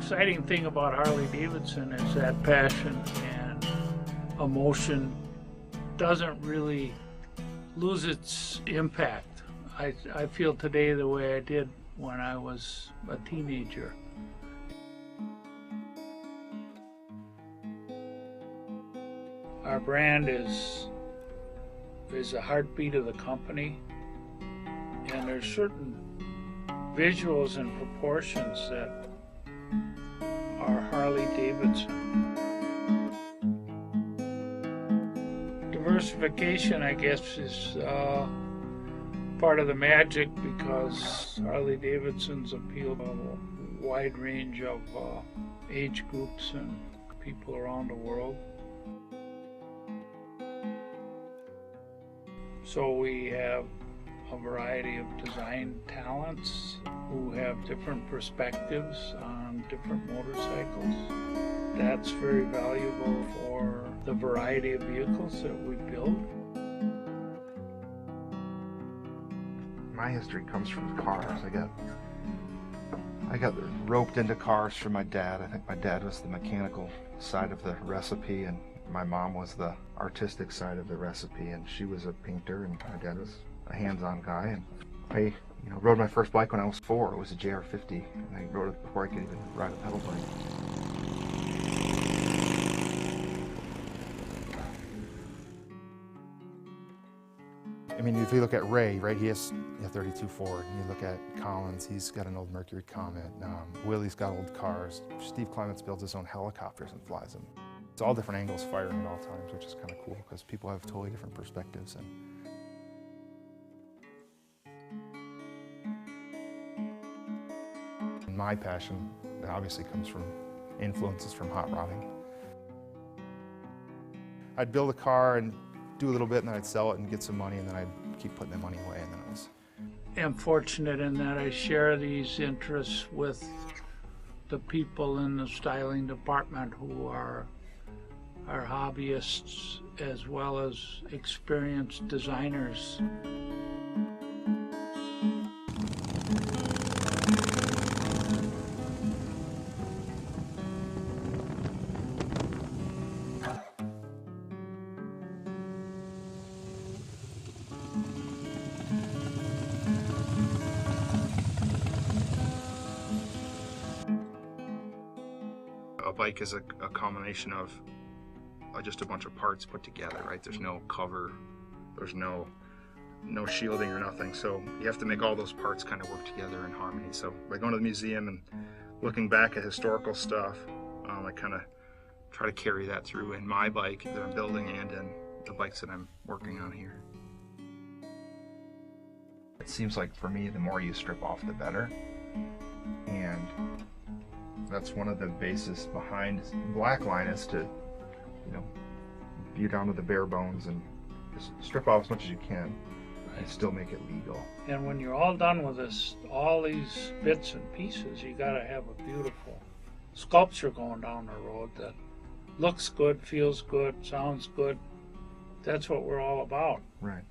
exciting thing about Harley-Davidson is that passion and emotion doesn't really lose its impact. I feel today the way I did when I was a teenager. Our brand is a heartbeat of the company, and there's certain visuals and proportions that are Harley-Davidson. Diversification, I guess, is part of the magic, because Harley-Davidson's appeal to a wide range of age groups and people around the world. So we have a variety of design talents who have different perspectives on different motorcycles. That's very valuable for the variety of vehicles that we build. My history comes from cars. I got roped into cars from my dad. I think my dad was the mechanical side of the recipe, and my mom was the artistic side of the recipe, and she was a painter, and my dad was a hands-on guy. And I rode my first bike when I was 4. It was a JR50, and I rode it before I could even ride a pedal bike. I mean, if you look at Ray, right, he has a 32 Ford. And you look at Collins, he's got an old Mercury Comet. Willy's got old cars. Steve Clements builds his own helicopters and flies them. It's all different angles firing at all times, which is kind of cool because people have totally different perspectives. And my passion obviously comes from influences from hot rodding. I'd build a car and do a little bit, and then I'd sell it and get some money, and then I'd keep putting the money away, and then it was... I'm fortunate in that I share these interests with the people in the styling department who are hobbyists as well as experienced designers. A bike is a combination of just a bunch of parts put together, right? There's no cover, there's no shielding or nothing, so you have to make all those parts kind of work together in harmony. So by going to the museum and looking back at historical stuff, I kind of try to carry that through in my bike that I'm building and in the bikes that I'm working on here. It seems like for me, the more you strip off, the better, and that's one of the bases behind Blackline, is to view down to the bare bones and just strip off as much as you can and still make it legal. And when you're all done with this, all these bits and pieces, you gotta have a beautiful sculpture going down the road that looks good, feels good, sounds good. That's what we're all about. Right.